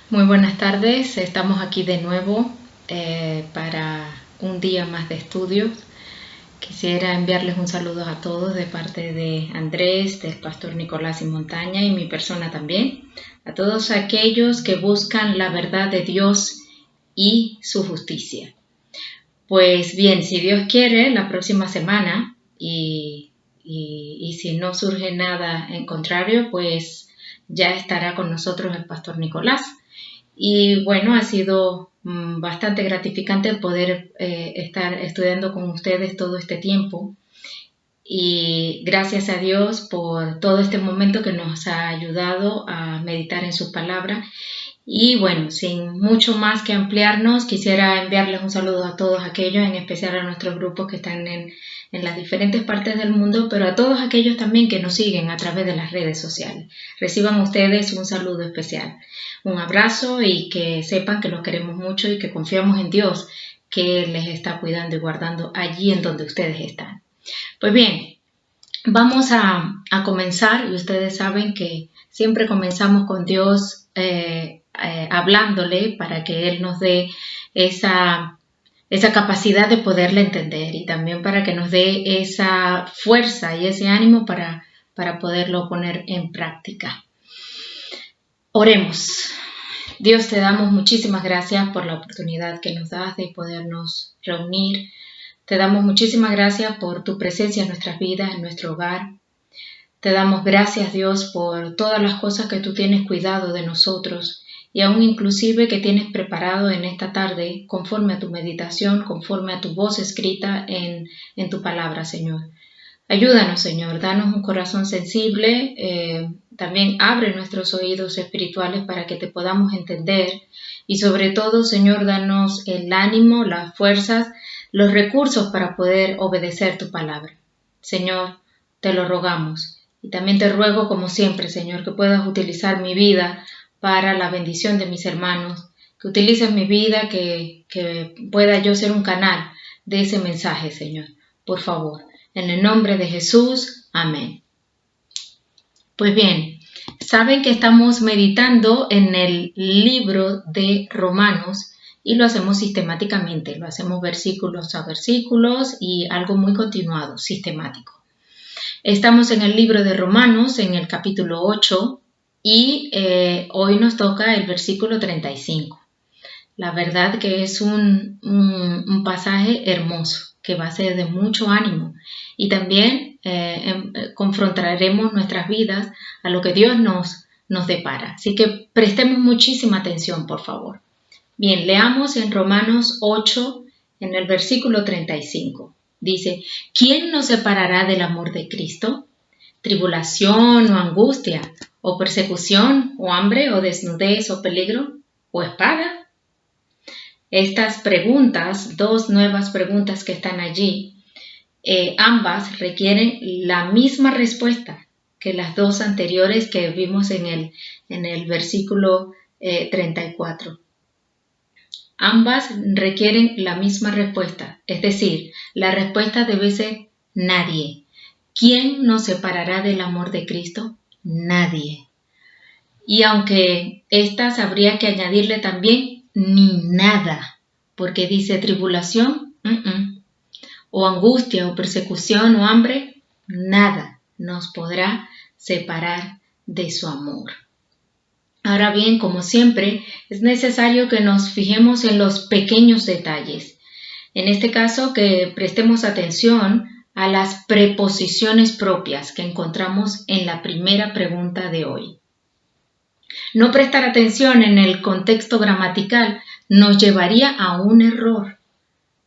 Muy buenas tardes, estamos aquí de nuevo para un día más de estudios. Quisiera enviarles un saludo a todos de parte de Andrés, del pastor Nicolás y Montaña y mi persona también. A todos aquellos que buscan la verdad de Dios y su justicia. Pues bien, si Dios quiere, la próxima semana y si no surge nada en contrario, pues ya estará con nosotros el pastor Nicolás. Y bueno, ha sido bastante gratificante poder estar estudiando con ustedes todo este tiempo. Y gracias a Dios por todo este momento que nos ha ayudado a meditar en sus palabras. Y bueno, sin mucho más que ampliarnos, quisiera enviarles un saludo a todos aquellos, en especial a nuestros grupos que están en las diferentes partes del mundo, pero a todos aquellos también que nos siguen a través de las redes sociales. Reciban ustedes un saludo especial, un abrazo y que sepan que los queremos mucho y que confiamos en Dios, que les está cuidando y guardando allí en donde ustedes están. Pues bien, vamos a comenzar y ustedes saben que siempre comenzamos con Dios hablándole para que Él nos dé esa capacidad de poderle entender y también para que nos dé esa fuerza y ese ánimo para poderlo poner en práctica. Oremos. Dios, te damos muchísimas gracias por la oportunidad que nos das de podernos reunir. Te damos muchísimas gracias por tu presencia en nuestras vidas, en nuestro hogar. Te damos gracias, Dios, por todas las cosas que tú tienes cuidado de nosotros y aún inclusive que tienes preparado en esta tarde conforme a tu meditación, conforme a tu voz escrita en tu palabra, Señor. Ayúdanos, Señor, danos un corazón sensible, también abre nuestros oídos espirituales para que te podamos entender y sobre todo, Señor, danos el ánimo, las fuerzas, los recursos para poder obedecer tu palabra. Señor, te lo rogamos y también te ruego como siempre, Señor, que puedas utilizar mi vida para la bendición de mis hermanos, que utilices mi vida, que pueda yo ser un canal de ese mensaje, Señor, por favor. En el nombre de Jesús, amén. Pues bien, saben que estamos meditando en el libro de Romanos y lo hacemos sistemáticamente, lo hacemos versículos a versículos y algo muy continuado, sistemático. Estamos en el libro de Romanos, en el capítulo 8 y hoy nos toca el versículo 35. La verdad que es un pasaje hermoso que va a ser de mucho ánimo y también confrontaremos nuestras vidas a lo que Dios nos depara. Así que prestemos muchísima atención, por favor. Bien, leamos en Romanos 8, en el versículo 35. Dice, ¿quién nos separará del amor de Cristo? ¿Tribulación o angustia, o persecución, o hambre, o desnudez, o peligro, o espada? Estas preguntas, dos nuevas preguntas que están allí, ambas requieren la misma respuesta que las dos anteriores que vimos en el versículo 34. Ambas requieren la misma respuesta, es decir, la respuesta debe ser nadie. ¿Quién nos separará del amor de Cristo? Nadie. Y aunque estas habría que añadirle también ni nada, porque dice tribulación, o angustia, o persecución, o hambre, nada nos podrá separar de su amor. Ahora bien, como siempre, es necesario que nos fijemos en los pequeños detalles. En este caso, que prestemos atención a las preposiciones propias que encontramos en la primera pregunta de hoy. No prestar atención en el contexto gramatical nos llevaría a un error,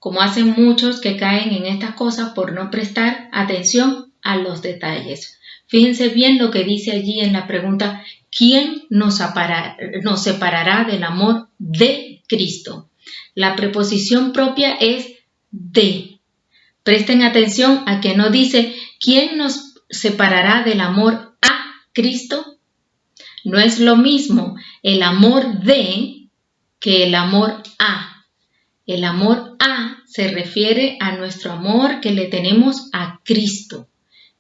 como hacen muchos que caen en estas cosas por no prestar atención a los detalles. Fíjense bien lo que dice allí en la pregunta, ¿quién nos separará del amor de Cristo? La preposición propia es de. Presten atención a que no dice, ¿quién nos separará del amor a Cristo? No es lo mismo el amor de que el amor a. El amor a se refiere a nuestro amor que le tenemos a Cristo,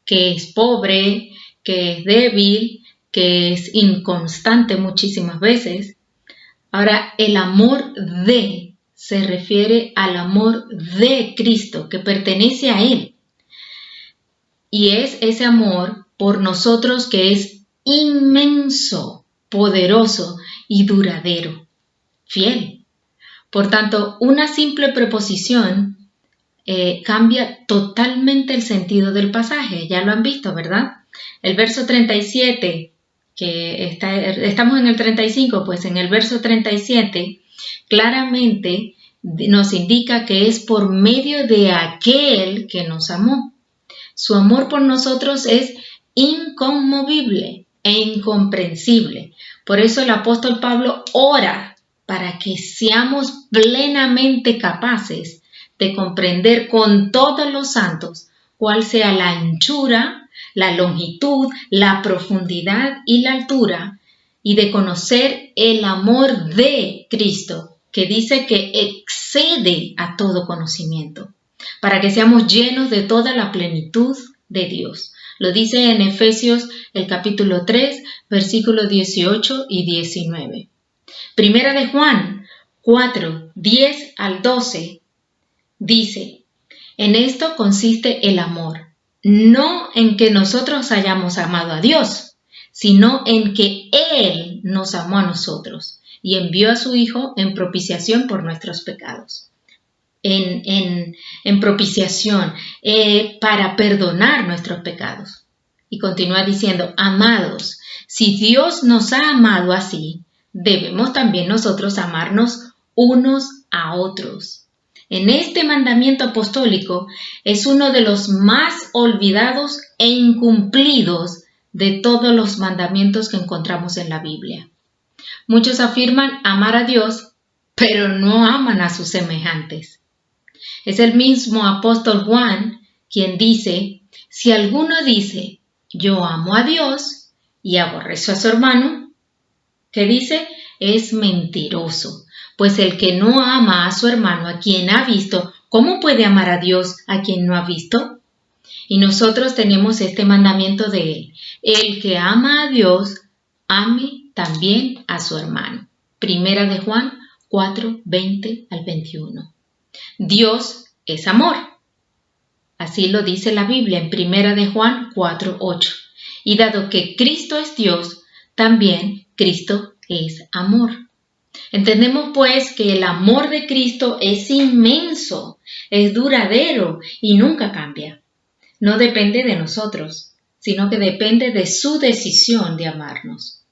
que es pobre, que es débil, que es inconstante muchísimas veces. Ahora, el amor de se refiere al amor de Cristo, que pertenece a Él. Y es ese amor por nosotros que es inmenso, poderoso y duradero, fiel. Por tanto, una simple preposición cambia totalmente el sentido del pasaje. Ya lo han visto, ¿verdad? El verso 37, estamos en el 35, pues en el verso 37 claramente nos indica que es por medio de aquel que nos amó. Su amor por nosotros es inconmovible e incomprensible. Por eso el apóstol Pablo ora para que seamos plenamente capaces de comprender con todos los santos cuál sea la anchura, la longitud, la profundidad y la altura, y de conocer el amor de Cristo, que dice que excede a todo conocimiento, para que seamos llenos de toda la plenitud de Dios. Lo dice en Efesios el capítulo 3, versículos 18 y 19. Primera de Juan 4, 10 al 12 dice: en esto consiste el amor, no en que nosotros hayamos amado a Dios, sino en que Él nos amó a nosotros y envió a su Hijo en propiciación por nuestros pecados. En propiciación, para perdonar nuestros pecados. Y continúa diciendo: amados, si Dios nos ha amado así, debemos también nosotros amarnos unos a otros. En este mandamiento apostólico es uno de los más olvidados e incumplidos de todos los mandamientos que encontramos en la Biblia. Muchos afirman amar a Dios, pero no aman a sus semejantes. Es el mismo apóstol Juan quien dice: si alguno dice, yo amo a Dios y aborrezo a su hermano, ¿qué dice? Es mentiroso. Pues el que no ama a su hermano a quien ha visto, ¿cómo puede amar a Dios a quien no ha visto? Y nosotros tenemos este mandamiento de Él: el que ama a Dios, ame también a su hermano. Primera de Juan 4, 20 al 21. Dios es amor. Así lo dice la Biblia en Primera de Juan 4, 8. Y dado que Cristo es Dios, también Cristo es amor. Entendemos pues que el amor de Cristo es inmenso, es duradero y nunca cambia. No depende de nosotros, sino que depende de su decisión de amarnos.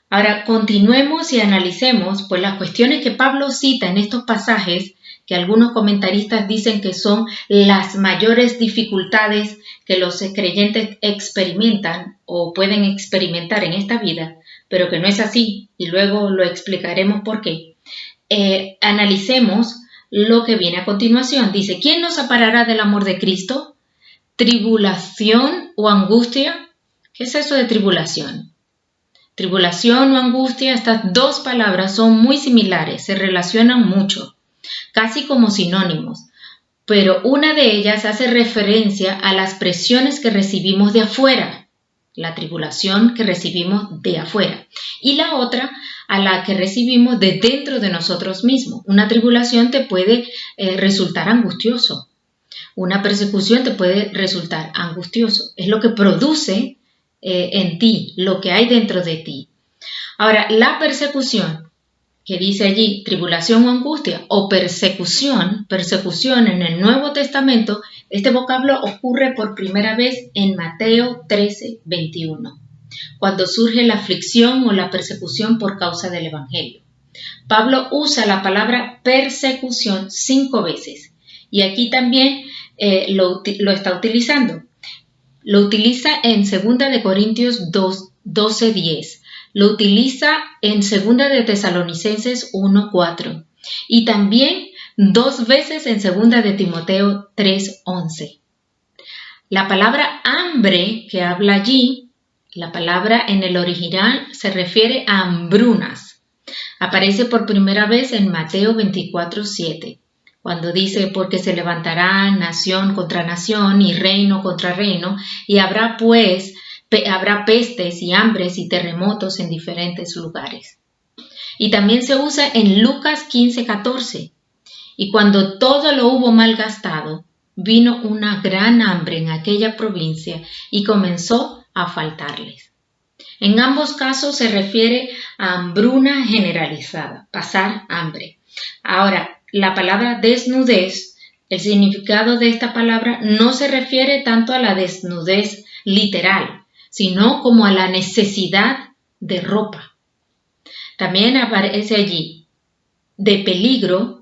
Ahora continuemos y analicemos pues las cuestiones que Pablo cita en estos pasajes, que algunos comentaristas dicen que son las mayores dificultades que los creyentes experimentan o pueden experimentar en esta vida, pero que no es así, y luego lo explicaremos por qué. Analicemos lo que viene a continuación. Dice: ¿quién nos separará del amor de Cristo? ¿Tribulación o angustia? ¿Qué es eso de tribulación? Tribulación o angustia, estas dos palabras son muy similares, se relacionan mucho, casi como sinónimos, pero una de ellas hace referencia a las presiones que recibimos de afuera, la tribulación que recibimos de afuera, y la otra a la que recibimos de dentro de nosotros mismos. Una tribulación te puede resultar angustioso, una persecución te puede resultar angustioso, es lo que produce en ti, lo que hay dentro de ti. Ahora, la persecución, que dice allí tribulación o angustia o persecución en el Nuevo Testamento, este vocablo ocurre por primera vez en Mateo 13, 21, cuando surge la aflicción o la persecución por causa del Evangelio. Pablo usa la palabra persecución 5 veces y aquí también lo está utilizando. Lo utiliza en 2 Corintios 12, 10. Lo utiliza en 2 Tesalonicenses 1, 4 y también 2 veces en 2 Timoteo 3, 11. La palabra hambre que habla allí, la palabra en el original se refiere a hambrunas. Aparece por primera vez en Mateo 24, 7, cuando dice: porque se levantará nación contra nación y reino contra reino, y habrá pestes y hambres y terremotos en diferentes lugares. Y también se usa en Lucas 15:14. Y cuando todo lo hubo malgastado, vino una gran hambre en aquella provincia y comenzó a faltarles. En ambos casos se refiere a hambruna generalizada, pasar hambre. Ahora, la palabra desnudez, el significado de esta palabra no se refiere tanto a la desnudez literal, sino como a la necesidad de ropa. También aparece allí de peligro,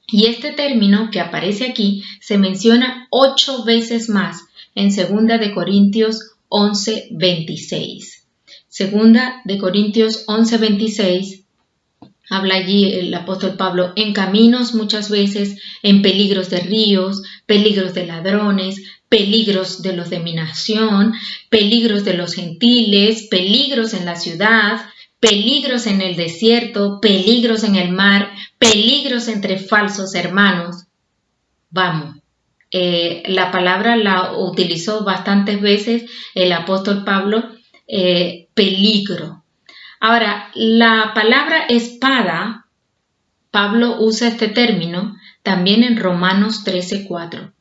y este término que aparece aquí se menciona 8 veces más en 2 de Corintios 11:26. 2 de Corintios 11:26 habla allí el apóstol Pablo en caminos muchas veces, en peligros de ríos, peligros de ladrones, peligros de los de mi nación, peligros de los gentiles, peligros en la ciudad, peligros en el desierto, peligros en el mar, peligros entre falsos hermanos. Vamos, la palabra la utilizó bastantes veces el apóstol Pablo, peligro. Ahora, la palabra espada, Pablo usa este término también en Romanos 13:4,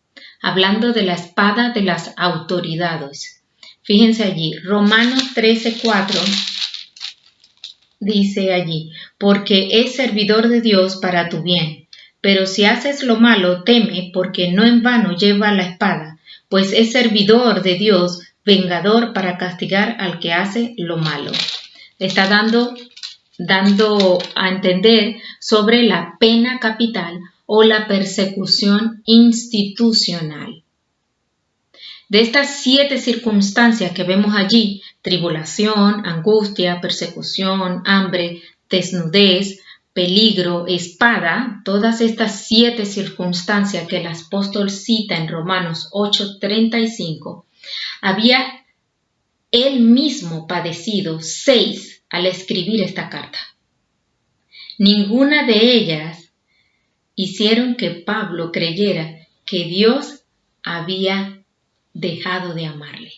hablando de la espada de las autoridades. Fíjense allí, Romanos 13:4 dice allí, porque es servidor de Dios para tu bien, pero si haces lo malo, teme, porque no en vano lleva la espada, pues es servidor de Dios, vengador para castigar al que hace lo malo. Está dando a entender sobre la pena capital o la persecución institucional. De estas 7 circunstancias que vemos allí, tribulación, angustia, persecución, hambre, desnudez, peligro, espada, todas estas 7 circunstancias que el apóstol cita en Romanos 8:35, había él mismo padecido 6 al escribir esta carta. Ninguna de ellas hicieron que Pablo creyera que Dios había dejado de amarle.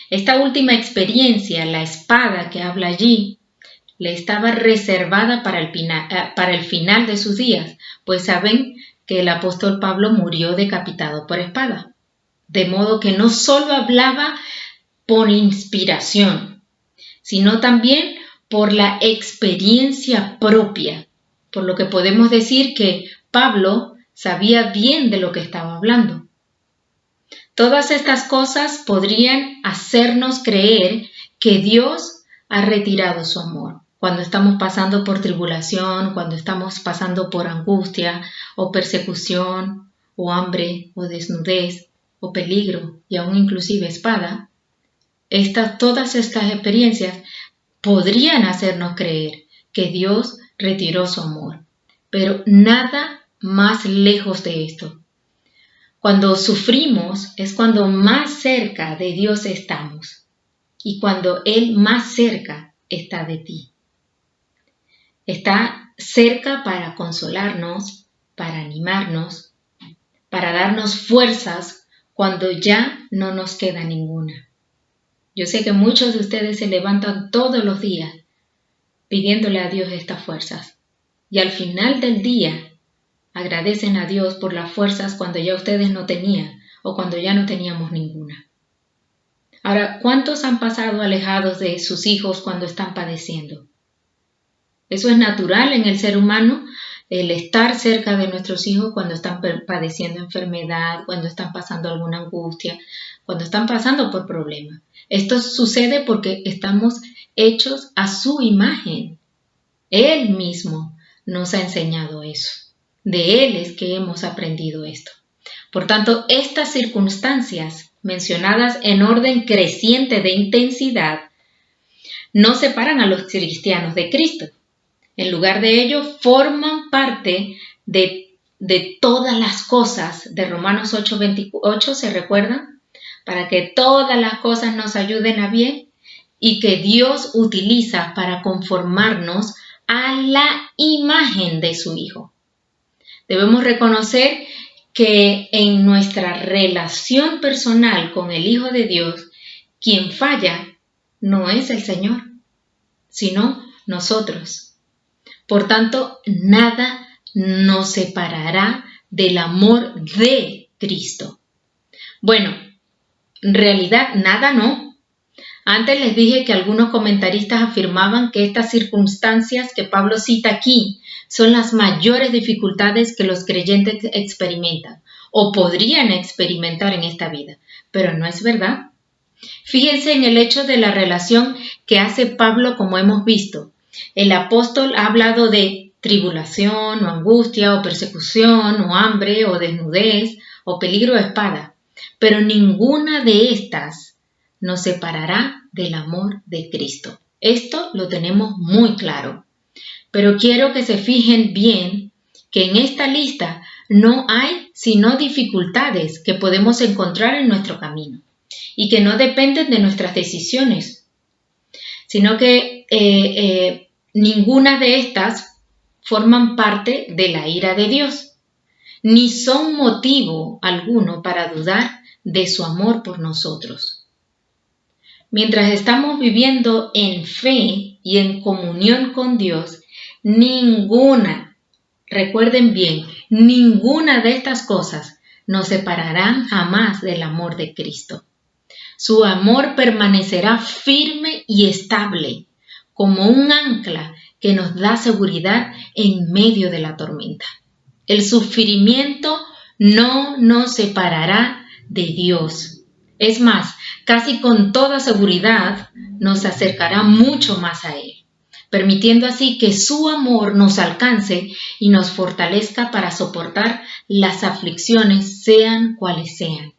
Esta última experiencia, la espada que habla allí, le estaba reservada para el final de sus días, pues saben que el apóstol Pablo murió decapitado por espada. De modo que no solo hablaba por inspiración, sino también por la experiencia propia, por lo que podemos decir que Pablo sabía bien de lo que estaba hablando. Todas estas cosas podrían hacernos creer que Dios ha retirado su amor cuando estamos pasando por tribulación, cuando estamos pasando por angustia o persecución o hambre o desnudez o peligro y aún inclusive espada. Todas estas experiencias podrían hacernos creer que Dios retiró su amor, pero nada más lejos de esto. Cuando sufrimos es cuando más cerca de Dios estamos y cuando Él más cerca está de ti. Está cerca para consolarnos, para animarnos, para darnos fuerzas cuando ya no nos queda ninguna. Yo sé que muchos de ustedes se levantan todos los días pidiéndole a Dios estas fuerzas y al final del día agradecen a Dios por las fuerzas cuando ya ustedes no tenían o cuando ya no teníamos ninguna. Ahora, ¿cuántos han pasado alejados de sus hijos cuando están padeciendo? Eso es natural en el ser humano, el estar cerca de nuestros hijos cuando están padeciendo enfermedad, cuando están pasando alguna angustia, cuando están pasando por problemas. Esto sucede porque estamos hechos a su imagen. Él mismo nos ha enseñado eso. De Él es que hemos aprendido esto. Por tanto, estas circunstancias mencionadas en orden creciente de intensidad no separan a los cristianos de Cristo. En lugar de ello, forman parte de todas las cosas de Romanos 8:28, ¿se recuerdan? Para que todas las cosas nos ayuden a bien y que Dios utiliza para conformarnos a la imagen de su Hijo. Debemos reconocer que en nuestra relación personal con el Hijo de Dios, quien falla no es el Señor, sino nosotros. Por tanto, nada nos separará del amor de Cristo. Bueno, en realidad nada no. Antes les dije que algunos comentaristas afirmaban que estas circunstancias que Pablo cita aquí son las mayores dificultades que los creyentes experimentan o podrían experimentar en esta vida, pero no es verdad. Fíjense en el hecho de la relación que hace Pablo, como hemos visto. El apóstol ha hablado de tribulación o angustia o persecución o hambre o desnudez o peligro de espada, pero ninguna de estas nos separará del amor de Cristo. Esto lo tenemos muy claro. Pero quiero que se fijen bien que en esta lista no hay sino dificultades que podemos encontrar en nuestro camino y que no dependen de nuestras decisiones, sino que ninguna de estas forman parte de la ira de Dios, ni son motivo alguno para dudar de su amor por nosotros. Mientras estamos viviendo en fe y en comunión con Dios, recuerden bien, ninguna de estas cosas nos separarán jamás del amor de Cristo. Su amor permanecerá firme y estable, como un ancla que nos da seguridad en medio de la tormenta. El sufrimiento no nos separará de Dios. Es más, casi con toda seguridad nos acercará mucho más a Él, permitiendo así que su amor nos alcance y nos fortalezca para soportar las aflicciones, sean cuales sean.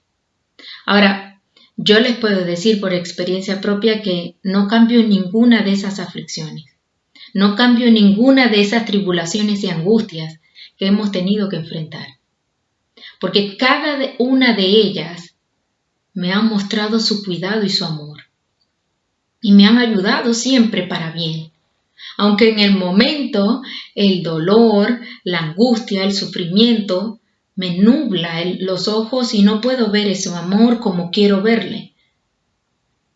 Ahora, yo les puedo decir por experiencia propia que no cambio ninguna de esas aflicciones, no cambio ninguna de esas tribulaciones y angustias que hemos tenido que enfrentar, porque cada una de ellas me han mostrado su cuidado y su amor, y me han ayudado siempre para bien. Aunque en el momento el dolor, la angustia, el sufrimiento me nubla los ojos y no puedo ver ese amor como quiero verle.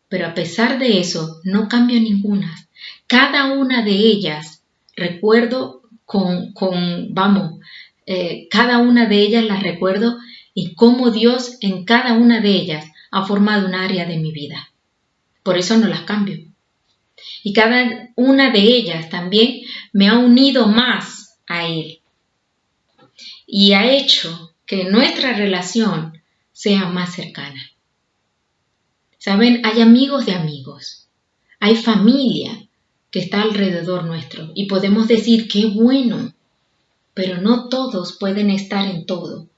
Pero a pesar de eso, no cambio ninguna. Cada una de ellas recuerdo cada una de ellas las recuerdo y cómo Dios en cada una de ellas ha formado un área de mi vida. Por eso no las cambio. Y cada una de ellas también me ha unido más a Él y ha hecho que nuestra relación sea más cercana. Saben, hay amigos de amigos, hay familia que está alrededor nuestro y podemos decir qué bueno, pero no todos pueden estar en todo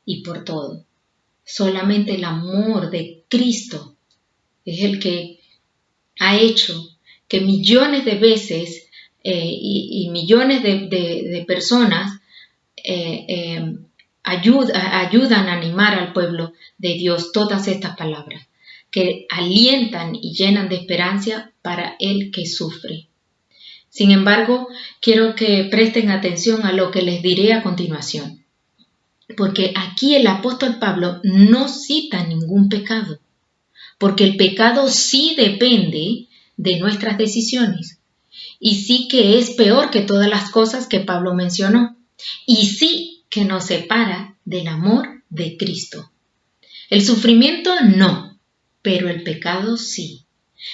y por todo. Solamente el amor de Cristo es el que ha hecho que millones de veces y millones de personas ayudan a animar al pueblo de Dios todas estas palabras que alientan y llenan de esperanza para el que sufre. Sin embargo, quiero que presten atención a lo que les diré a continuación, porque aquí el apóstol Pablo no cita ningún pecado, porque el pecado sí depende de nuestras decisiones y sí que es peor que todas las cosas que Pablo mencionó y sí que nos separa del amor de Cristo. El sufrimiento no, pero el pecado sí.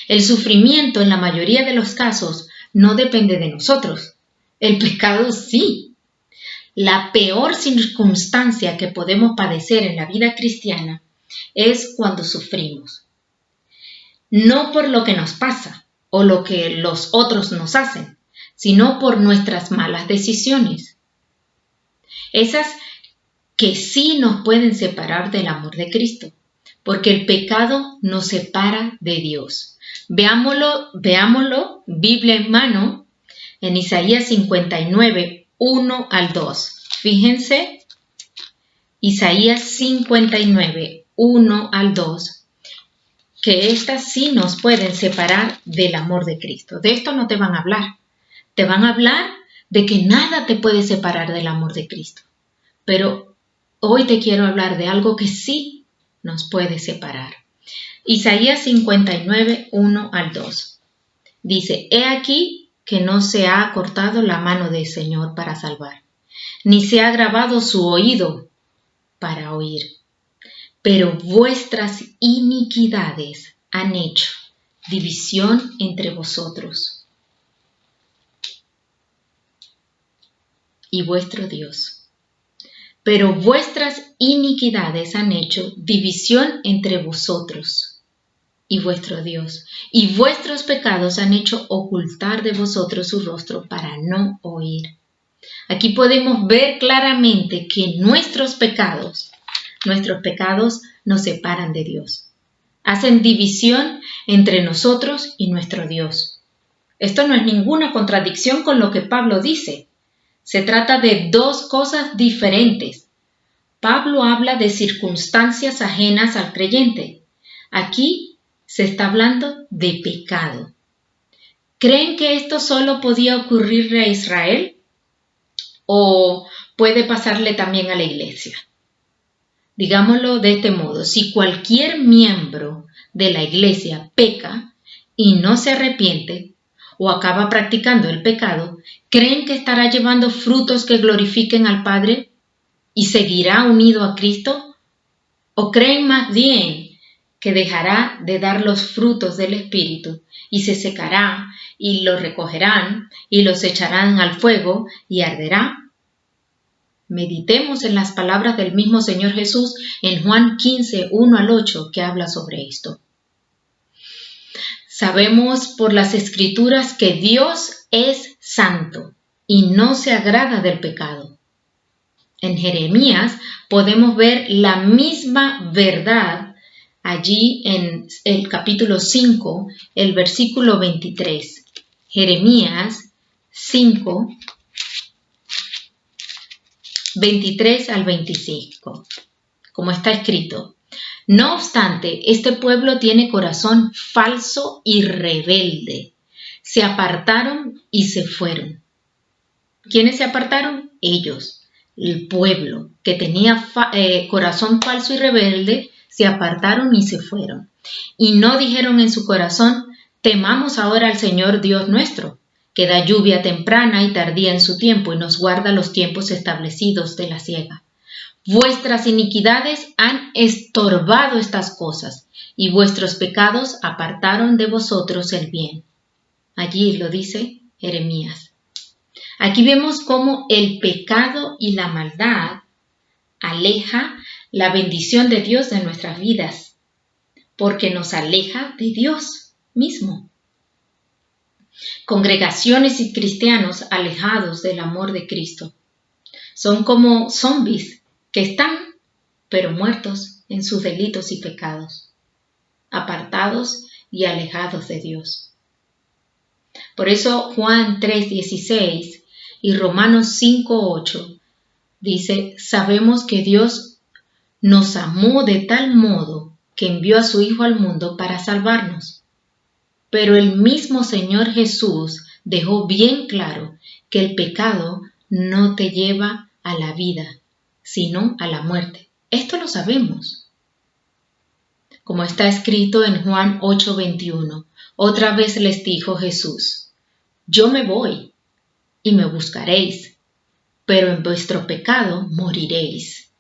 El sufrimiento en la mayoría de los casos no depende de nosotros. El pecado sí. La peor circunstancia que podemos padecer en la vida cristiana es cuando sufrimos. No por lo que nos pasa o lo que los otros nos hacen, sino por nuestras malas decisiones. Esas que sí nos pueden separar del amor de Cristo, porque el pecado nos separa de Dios. Veámoslo, Biblia en mano, en Isaías 59, 1 al 2. Fíjense, Isaías 59, 1 al 2, que estas sí nos pueden separar del amor de Cristo. De esto no te van a hablar. Te van a hablar de que nada te puede separar del amor de Cristo. Pero hoy te quiero hablar de algo que sí nos puede separar. Isaías 59, 1 al 2. Dice, he aquí, que no se ha acortado la mano del Señor para salvar, ni se ha agravado su oído para oír. Pero vuestras iniquidades han hecho división entre vosotros y vuestro Dios. Pero vuestras iniquidades han hecho división entre vosotros y vuestro Dios, y vuestros pecados han hecho ocultar de vosotros su rostro para no oír. Aquí podemos ver claramente que nuestros pecados nos separan de Dios. Hacen división entre nosotros y nuestro Dios. Esto no es ninguna contradicción con lo que Pablo dice. Se trata de dos cosas diferentes. Pablo habla de circunstancias ajenas al creyente. Aquí se está hablando de pecado. ¿Creen que esto solo podía ocurrirle a Israel? ¿O puede pasarle también a la iglesia? Digámoslo de este modo, si cualquier miembro de la iglesia peca y no se arrepiente o acaba practicando el pecado, ¿creen que estará llevando frutos que glorifiquen al Padre y seguirá unido a Cristo? ¿O creen más bien que dejará de dar los frutos del Espíritu y se secará y los recogerán y los echarán al fuego y arderá? Meditemos en las palabras del mismo Señor Jesús en Juan 15, 1 al 8, que habla sobre esto. Sabemos por las Escrituras que Dios es santo y no se agrada del pecado. En Jeremías podemos ver la misma verdad allí en el capítulo 5, el versículo 23. Jeremías 5, 23 al 25, como está escrito. No obstante, este pueblo tiene corazón falso y rebelde. Se apartaron y se fueron. ¿Quiénes se apartaron? Ellos, el pueblo que tenía corazón falso y rebelde, se apartaron y se fueron. Y no dijeron en su corazón, temamos ahora al Señor Dios nuestro, que da lluvia temprana y tardía en su tiempo y nos guarda los tiempos establecidos de la siega. Vuestras iniquidades han estorbado estas cosas, y vuestros pecados apartaron de vosotros el bien. Allí lo dice Jeremías. Aquí vemos cómo el pecado y la maldad aleja la bendición de Dios de nuestras vidas, porque nos aleja de Dios mismo. Congregaciones y cristianos alejados del amor de Cristo son como zombies que están, pero muertos en sus delitos y pecados, apartados y alejados de Dios. Por eso Juan 3:16 y Romanos 5:8 dice, sabemos que Dios nos amó de tal modo que envió a su Hijo al mundo para salvarnos. Pero el mismo Señor Jesús dejó bien claro que el pecado no te lleva a la vida, sino a la muerte. Esto lo sabemos. Como está escrito en Juan 8:21, otra vez les dijo Jesús, yo me voy y me buscaréis, pero en vuestro pecado moriréis.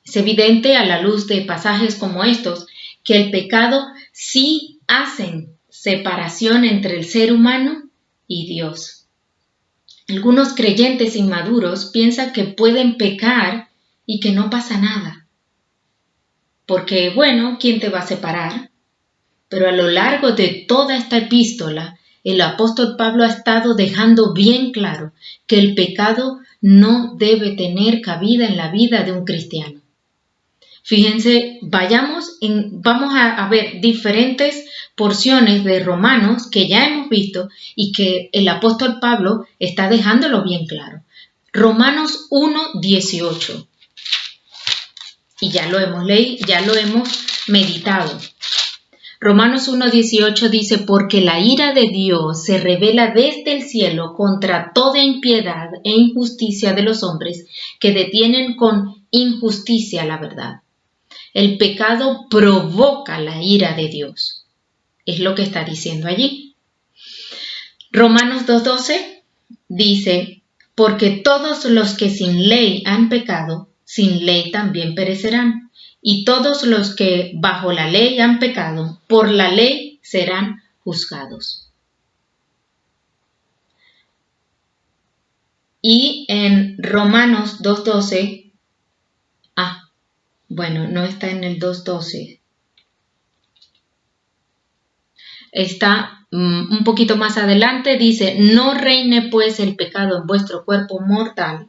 Es evidente a la luz de pasajes como estos que el pecado sí hacen separación entre el ser humano y Dios. Algunos creyentes inmaduros piensan que pueden pecar y que no pasa nada. Porque, bueno, ¿quién te va a separar? Pero a lo largo de toda esta epístola, el apóstol Pablo ha estado dejando bien claro que el pecado no debe tener cabida en la vida de un cristiano. Fíjense, vamos a ver diferentes porciones de Romanos que ya hemos visto y que el apóstol Pablo está dejándolo bien claro. Romanos 1:18. Y ya lo hemos leído, ya lo hemos meditado. Romanos 1:18 dice, porque la ira de Dios se revela desde el cielo contra toda impiedad e injusticia de los hombres que detienen con injusticia la verdad. El pecado provoca la ira de Dios. Es lo que está diciendo allí. Romanos 2:12 dice, porque todos los que sin ley han pecado, sin ley también perecerán. Y todos los que bajo la ley han pecado, por la ley serán juzgados. Y en Romanos 2:12, no está en el 2:12. Está un poquito más adelante, dice, no reine pues el pecado en vuestro cuerpo mortal,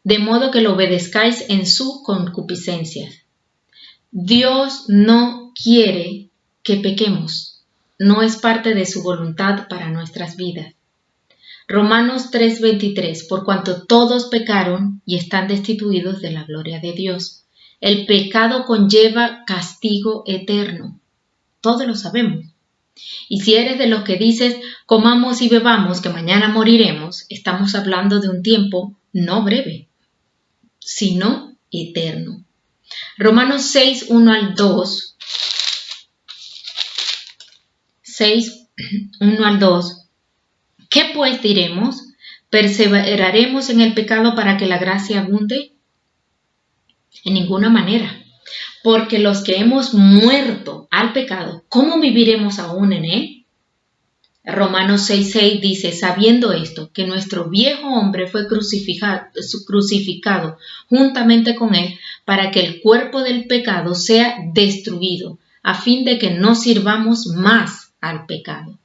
de modo que lo obedezcáis en su concupiscencia. Dios no quiere que pequemos, no es parte de su voluntad para nuestras vidas. Romanos 3:23, por cuanto todos pecaron y están destituidos de la gloria de Dios. El pecado conlleva castigo eterno, todos lo sabemos. Y si eres de los que dices, comamos y bebamos, que mañana moriremos, estamos hablando de un tiempo no breve, sino eterno. Romanos 6:1-2. 6:1-2. ¿Qué pues diremos? ¿Perseveraremos en el pecado para que la gracia abunde? En ninguna manera. Porque los que hemos muerto al pecado, ¿cómo viviremos aún en él? Romanos 6:6 dice, sabiendo esto, que nuestro viejo hombre fue crucificado juntamente con él, para que el cuerpo del pecado sea destruido, a fin de que no sirvamos más al pecado.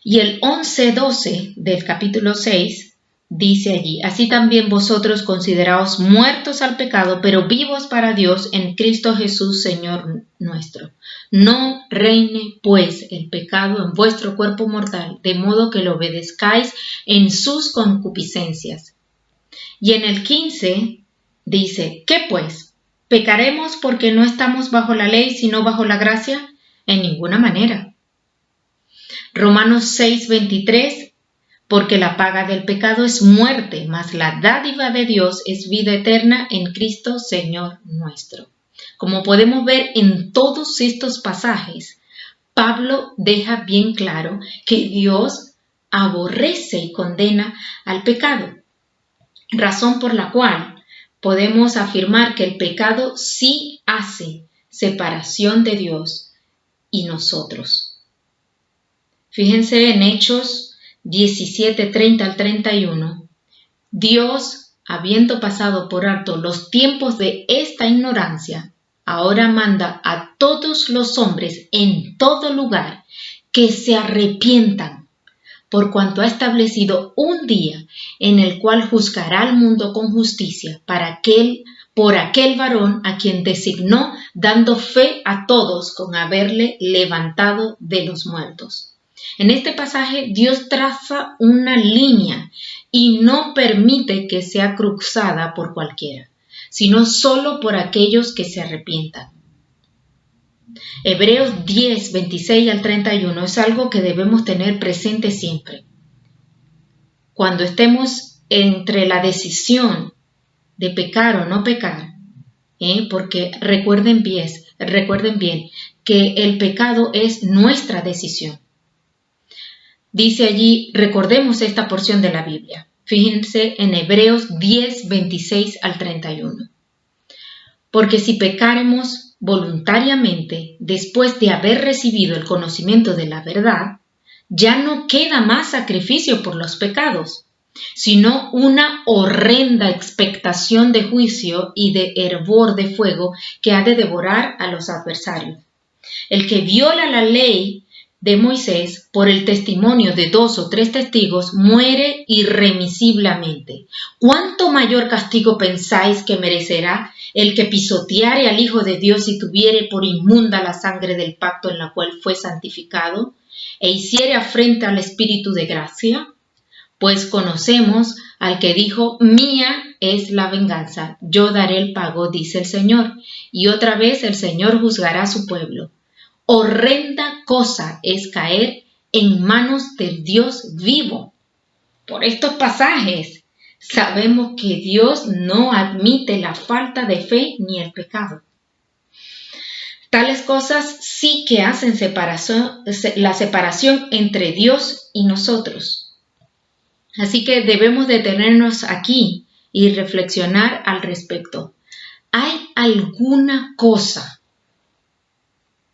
Y el 11:12 del capítulo 6 dice allí, así también vosotros consideraos muertos al pecado, pero vivos para Dios en Cristo Jesús, Señor nuestro. No reine, pues, el pecado en vuestro cuerpo mortal, de modo que lo obedezcáis en sus concupiscencias. Y en el 15 dice, ¿qué pues? ¿Pecaremos porque no estamos bajo la ley, sino bajo la gracia? En ninguna manera. Romanos 6:23, porque la paga del pecado es muerte, mas la dádiva de Dios es vida eterna en Cristo Señor nuestro. Como podemos ver en todos estos pasajes, Pablo deja bien claro que Dios aborrece y condena al pecado, razón por la cual podemos afirmar que el pecado sí hace separación de Dios y nosotros. Fíjense en Hechos 17:30-31, Dios, habiendo pasado por alto los tiempos de esta ignorancia, ahora manda a todos los hombres en todo lugar que se arrepientan, por cuanto ha establecido un día en el cual juzgará al mundo con justicia por aquel varón a quien designó, dando fe a todos con haberle levantado de los muertos. En este pasaje Dios traza una línea y no permite que sea cruzada por cualquiera, sino solo por aquellos que se arrepientan. Hebreos 10:26-31 es algo que debemos tener presente siempre. Cuando estemos entre la decisión de pecar o no pecar, porque recuerden bien que el pecado es nuestra decisión. Dice allí, recordemos esta porción de la Biblia. Fíjense en Hebreos 10:26-31. Porque si pecáremos voluntariamente después de haber recibido el conocimiento de la verdad, ya no queda más sacrificio por los pecados, sino una horrenda expectación de juicio y de hervor de fuego que ha de devorar a los adversarios. El que viola la ley de Moisés por el testimonio de 2 o 3 testigos muere irremisiblemente. ¿Cuánto mayor castigo pensáis que merecerá el que pisoteare al Hijo de Dios y tuviere por inmunda la sangre del pacto en la cual fue santificado e hiciere afrenta al Espíritu de gracia? Pues conocemos al que dijo, mía es la venganza, yo daré el pago, dice el Señor. Y otra vez el Señor juzgará a su pueblo. Horrenda cosa es caer en manos del Dios vivo. Por estos pasajes sabemos que Dios no admite la falta de fe ni el pecado. Tales cosas sí que hacen la separación entre Dios y nosotros. Así que debemos detenernos aquí y reflexionar al respecto. ¿Hay alguna cosa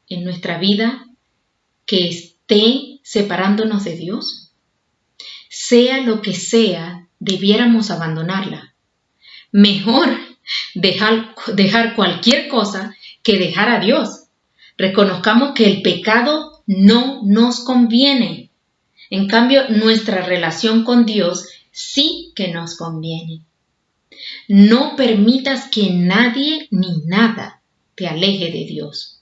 en nuestra vida que esté separándonos de Dios? Sea lo que sea, debiéramos abandonarla. Mejor dejar cualquier cosa que dejar a Dios. Reconozcamos que el pecado no nos conviene. En cambio, nuestra relación con Dios sí que nos conviene. No permitas que nadie ni nada te aleje de Dios.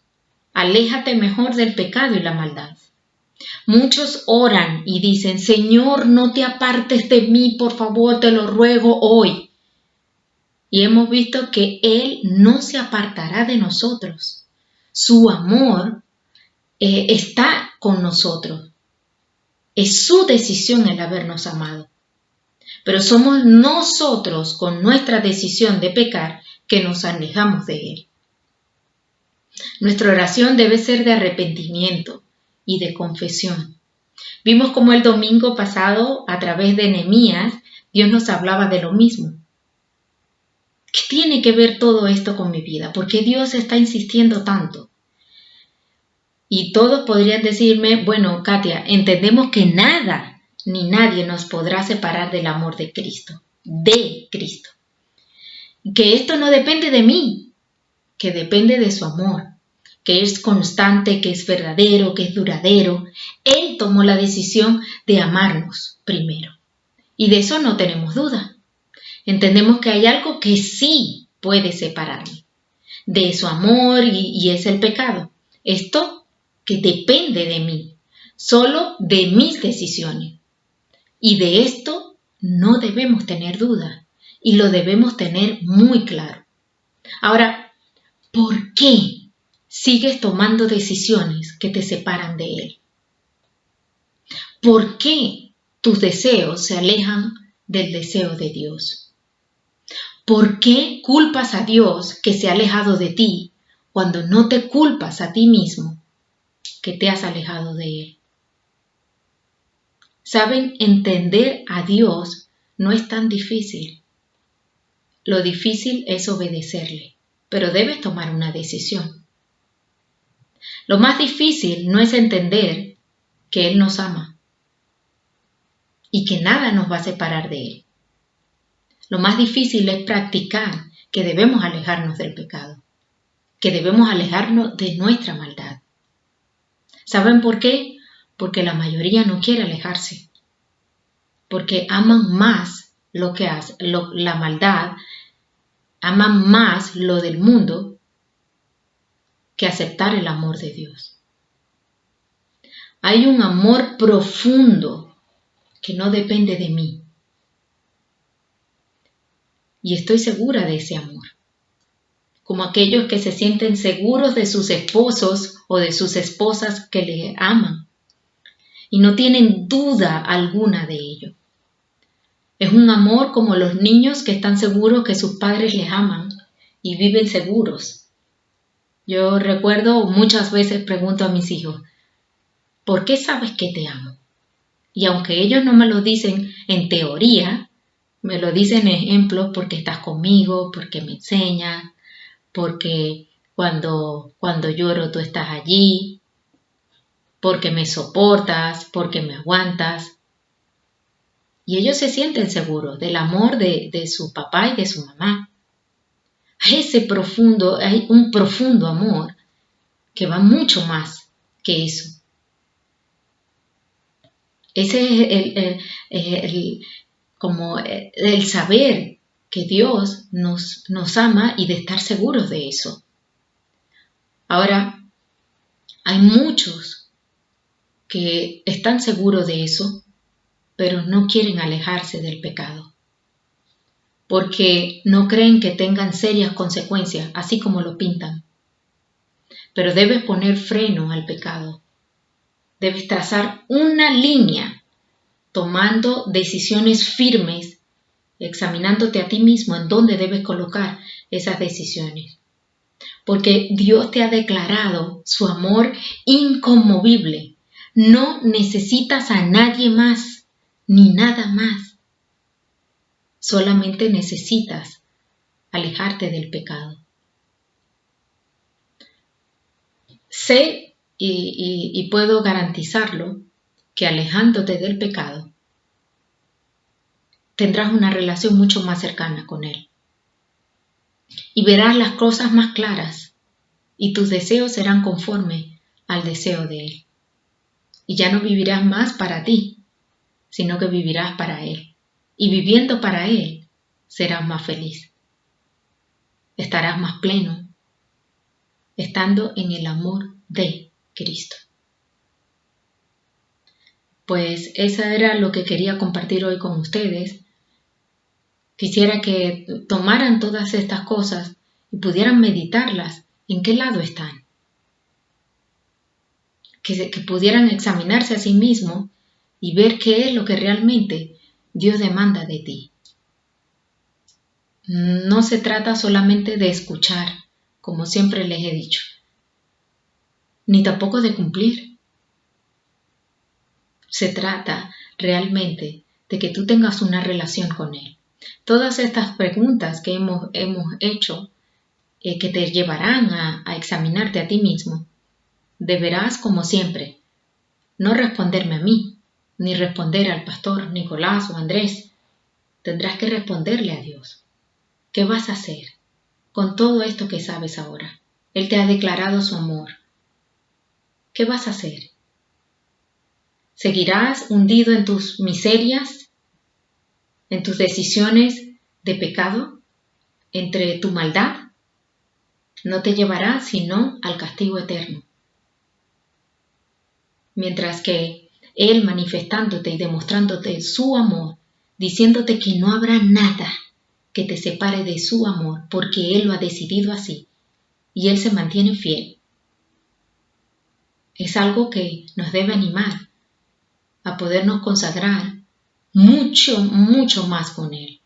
Aléjate mejor del pecado y la maldad. Muchos oran y dicen, Señor, no te apartes de mí, por favor, te lo ruego hoy. Y hemos visto que Él no se apartará de nosotros. Su amor está con nosotros. Es su decisión el habernos amado. Pero somos nosotros, con nuestra decisión de pecar, que nos alejamos de Él. Nuestra oración debe ser de arrepentimiento y de confesión. Vimos cómo el domingo pasado, a través de Nehemías, Dios nos hablaba de lo mismo. ¿Qué tiene que ver todo esto con mi vida? ¿Por qué Dios está insistiendo tanto? Y todos podrían decirme, bueno, Katia, entendemos que nada ni nadie nos podrá separar del amor de Cristo. Que esto no depende de mí, que depende de su amor, que es constante, que es verdadero, que es duradero. Él tomó la decisión de amarnos primero. Y de eso no tenemos duda. Entendemos que hay algo que sí puede separarme de su amor y es el pecado. Esto que depende de mí, solo de mis decisiones. Y de esto no debemos tener duda y lo debemos tener muy claro. Ahora, ¿por qué sigues tomando decisiones que te separan de Él? ¿Por qué tus deseos se alejan del deseo de Dios? ¿Por qué culpas a Dios que se ha alejado de ti cuando no te culpas a ti mismo que te has alejado de Él? Saben, entender a Dios no es tan difícil. Lo difícil es obedecerle, pero debes tomar una decisión. Lo más difícil no es entender que Él nos ama y que nada nos va a separar de Él. Lo más difícil es practicar que debemos alejarnos del pecado, que debemos alejarnos de nuestra maldad. ¿Saben por qué? Porque la mayoría no quiere alejarse, porque aman más la maldad, aman más lo del mundo que aceptar el amor de Dios. Hay un amor profundo que no depende de mí. Y estoy segura de ese amor. Como aquellos que se sienten seguros de sus esposos o de sus esposas que les aman. Y no tienen duda alguna de ello. Es un amor como los niños que están seguros que sus padres les aman y viven seguros. Yo recuerdo muchas veces pregunto a mis hijos, ¿por qué sabes que te amo? Y aunque ellos no me lo dicen en teoría, me lo dicen en ejemplos porque estás conmigo, porque me enseñas, porque cuando lloro tú estás allí, porque me soportas, porque me aguantas. Y ellos se sienten seguros del amor de su papá y de su mamá. Hay un profundo amor que va mucho más que eso. Ese es el saber que Dios nos ama y de estar seguros de eso. Ahora, hay muchos que están seguros de eso, pero no quieren alejarse del pecado, porque no creen que tengan serias consecuencias, así como lo pintan. Pero debes poner freno al pecado. Debes trazar una línea, tomando decisiones firmes, examinándote a ti mismo en dónde debes colocar esas decisiones. porque Dios te ha declarado su amor inconmovible. No necesitas a nadie más, ni nada más. Solamente necesitas alejarte del pecado. Sé y puedo garantizarlo que alejándote del pecado tendrás una relación mucho más cercana con Él. Y verás las cosas más claras y tus deseos serán conforme al deseo de Él. Y ya no vivirás más para ti, sino que vivirás para Él. Y viviendo para Él, serás más feliz. Estarás más pleno, estando en el amor de Cristo. Pues eso era lo que quería compartir hoy con ustedes. Quisiera que tomaran todas estas cosas y pudieran meditarlas. ¿En qué lado están? Que pudieran examinarse a sí mismos y ver qué es lo que realmente Dios demanda de ti. No se trata solamente de escuchar, como siempre les he dicho, ni tampoco de cumplir. Se trata realmente de que tú tengas una relación con Él. Todas estas preguntas que hemos hecho, que te llevarán a examinarte a ti mismo, deberás, como siempre, no responderme a mí, ni responder al pastor Nicolás o Andrés. Tendrás que responderle a Dios. ¿Qué vas a hacer con todo esto que sabes ahora? Él te ha declarado su amor. ¿Qué vas a hacer? ¿Seguirás hundido en tus miserias, en tus decisiones de pecado, entre tu maldad? No te llevará sino al castigo eterno. Mientras que Él manifestándote y demostrándote su amor, diciéndote que no habrá nada que te separe de su amor, porque Él lo ha decidido así, y Él se mantiene fiel. Es algo que nos debe animar a podernos consagrar mucho, mucho más con Él.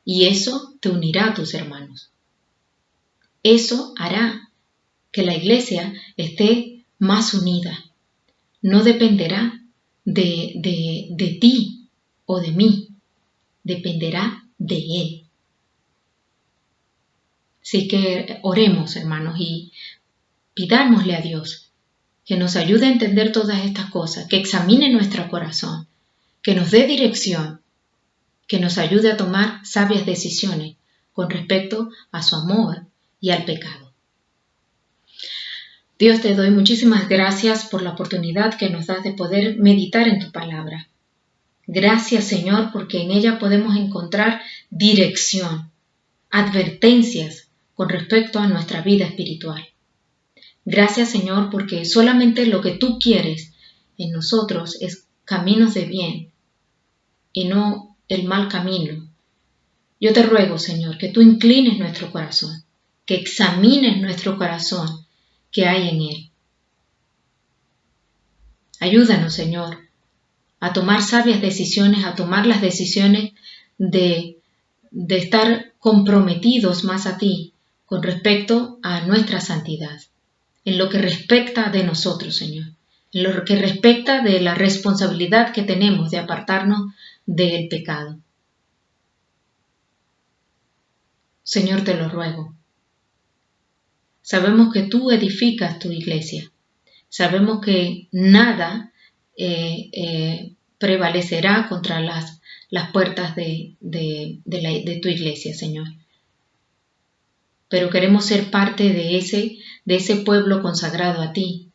Y eso te unirá a tus hermanos. Eso hará que la iglesia esté más unida. No dependerá de ti o de mí. Dependerá de Él. Así que oremos, hermanos, y pidámosle a Dios que nos ayude a entender todas estas cosas, que examine nuestro corazón, que nos dé dirección, que nos ayude a tomar sabias decisiones con respecto a su amor y al pecado. Dios, te doy muchísimas gracias por la oportunidad que nos das de poder meditar en tu palabra. Gracias, Señor, porque en ella podemos encontrar dirección, advertencias con respecto a nuestra vida espiritual. Gracias, Señor, porque solamente lo que tú quieres en nosotros es caminos de bien y no el mal camino. Yo te ruego, Señor, que tú inclines nuestro corazón, que examines nuestro corazón que hay en él. Ayúdanos, Señor, a tomar sabias decisiones, a tomar las decisiones de estar comprometidos más a ti con respecto a nuestra santidad, en lo que respecta de nosotros, Señor, en lo que respecta de la responsabilidad que tenemos de apartarnos del pecado. Señor, te lo ruego. Sabemos que tú edificas tu iglesia. Sabemos que nada prevalecerá contra las puertas de tu iglesia, Señor. Pero queremos ser parte de ese pueblo consagrado a ti,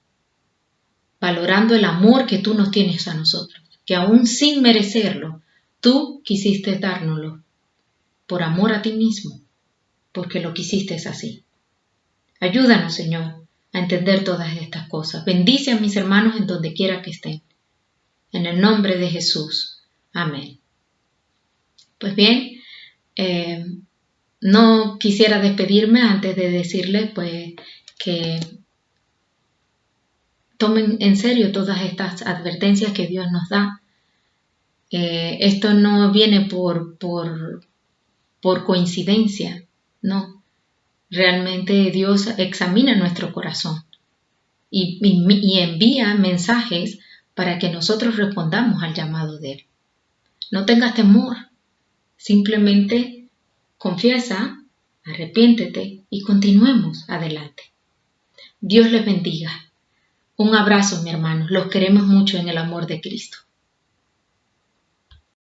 valorando el amor que tú nos tienes a nosotros, que aún sin merecerlo, tú quisiste dárnoslo, por amor a ti mismo, porque lo quisiste así. Ayúdanos, Señor, a entender todas estas cosas. Bendice a mis hermanos en donde quiera que estén. En el nombre de Jesús. Amén. Pues bien, no quisiera despedirme antes de decirles pues que tomen en serio todas estas advertencias que Dios nos da. Esto no viene por coincidencia, no. Realmente Dios examina nuestro corazón y envía mensajes para que nosotros respondamos al llamado de Él. No tengas temor, simplemente confiesa, arrepiéntete y continuemos adelante. Dios les bendiga. Un abrazo, mi hermano. Los queremos mucho en el amor de Cristo.